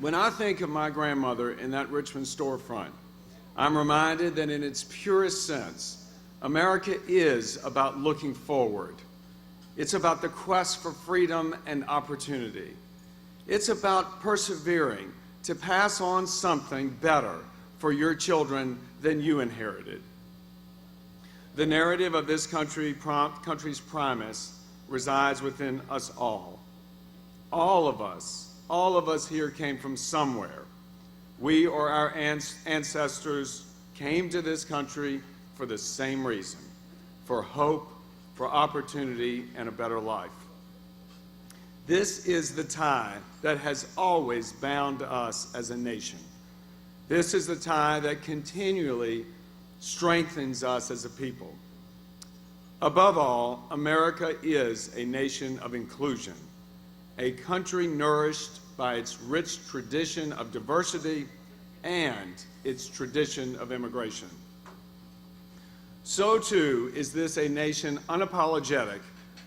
When I think of my grandmother in that Richmond storefront, I'm reminded that in its purest sense, America is about looking forward. It's about the quest for freedom and opportunity. It's about persevering to pass on something better for your children than you inherited. The narrative of this country's promise resides within us all. All of us here came from somewhere. We or our ancestors came to this country for the same reason, for hope, for opportunity, and a better life. This is the tie that has always bound us as a nation. This is the tie that continually strengthens us as a people. Above all, America is a nation of inclusion, a country nourished by its rich tradition of diversity and its tradition of immigration. So too is this a nation unapologetic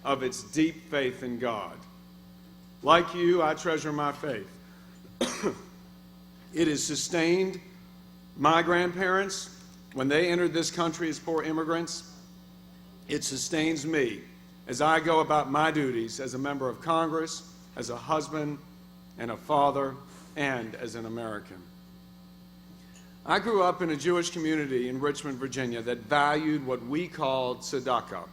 of its deep faith in God. Like you, I treasure my faith. It has sustained my grandparents when they entered this country as poor immigrants. It sustains me as I go about my duties as a member of Congress, as a husband and a father, and as an American. I grew up in a Jewish community in Richmond, Virginia that valued what we called tzedakah,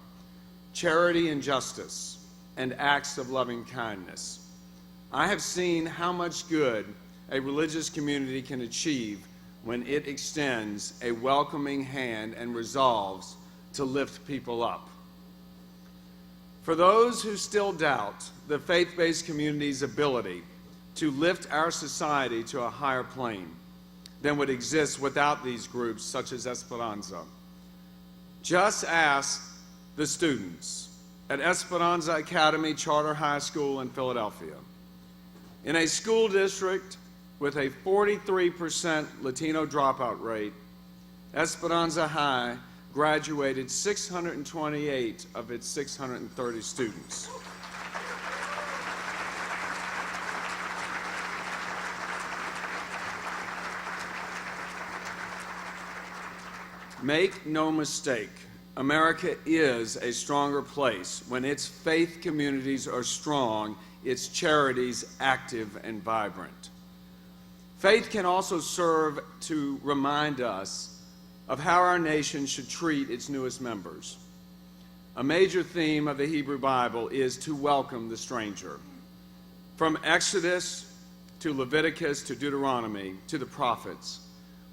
charity and justice, and acts of loving kindness. I have seen how much good a religious community can achieve when it extends a welcoming hand and resolves to lift people up. For those who still doubt the faith-based community's ability to lift our society to a higher plane than would exist without these groups such as Esperanza, just ask the students at Esperanza Academy Charter High School in Philadelphia. In a school district with a 43% Latino dropout rate, Esperanza High graduated 628 of its 630 students. Make no mistake, America is a stronger place when its faith communities are strong, its charities active and vibrant. Faith can also serve to remind us of how our nation should treat its newest members. A major theme of the Hebrew Bible is to welcome the stranger. From Exodus to Leviticus to Deuteronomy to the prophets,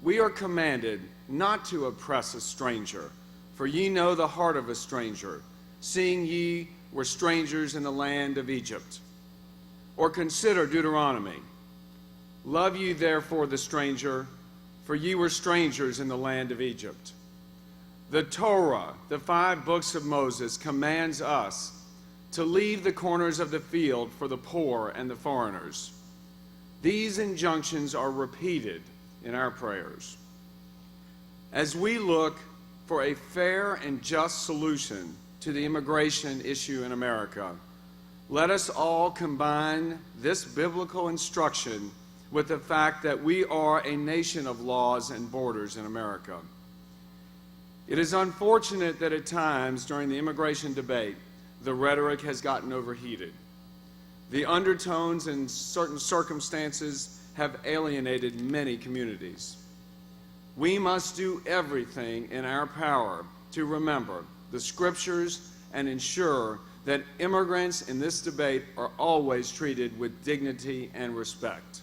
we are commanded not to oppress a stranger, for ye know the heart of a stranger, seeing ye were strangers in the land of Egypt. Or consider Deuteronomy. Love ye therefore the stranger, for ye were strangers in the land of Egypt. The Torah, the 5 books of Moses, commands us to leave the corners of the field for the poor and the foreigners. These injunctions are repeated in our prayers. As we look for a fair and just solution to the immigration issue in America, let us all combine this biblical instruction with the fact that we are a nation of laws and borders in America. It is unfortunate that at times during the immigration debate, the rhetoric has gotten overheated. The undertones in certain circumstances have alienated many communities. We must do everything in our power to remember the scriptures and ensure that immigrants in this debate are always treated with dignity and respect.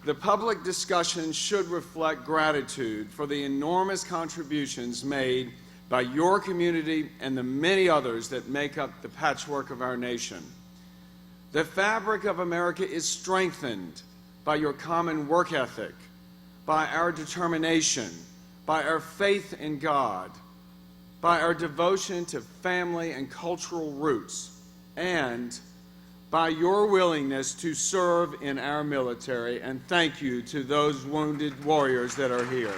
The public discussion should reflect gratitude for the enormous contributions made by your community and the many others that make up the patchwork of our nation. The fabric of America is strengthened by your common work ethic, by our determination, by our faith in God, by our devotion to family and cultural roots, and by your willingness to serve in our military. And thank you to those wounded warriors that are here.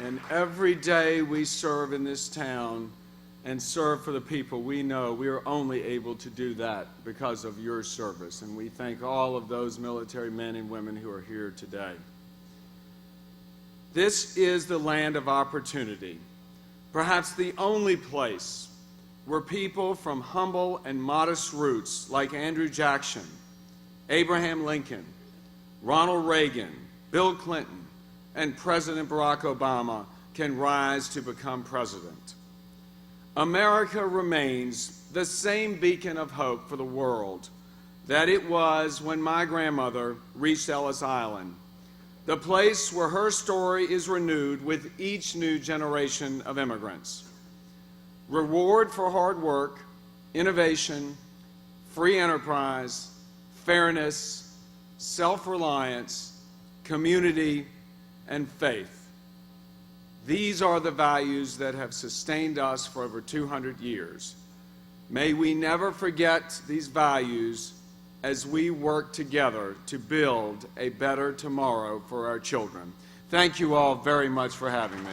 And every day we serve in this town and serve for the people, we know we are only able to do that because of your service. And we thank all of those military men and women who are here today. This is the land of opportunity, perhaps the only place where people from humble and modest roots like Andrew Jackson, Abraham Lincoln, Ronald Reagan, Bill Clinton, and President Barack Obama can rise to become president. America remains the same beacon of hope for the world that it was when my grandmother reached Ellis Island, the place where her story is renewed with each new generation of immigrants. Reward for hard work, innovation, free enterprise, fairness, self-reliance, community, and faith. These are the values that have sustained us for over 200 years. May we never forget these values as we work together to build a better tomorrow for our children. Thank you all very much for having me.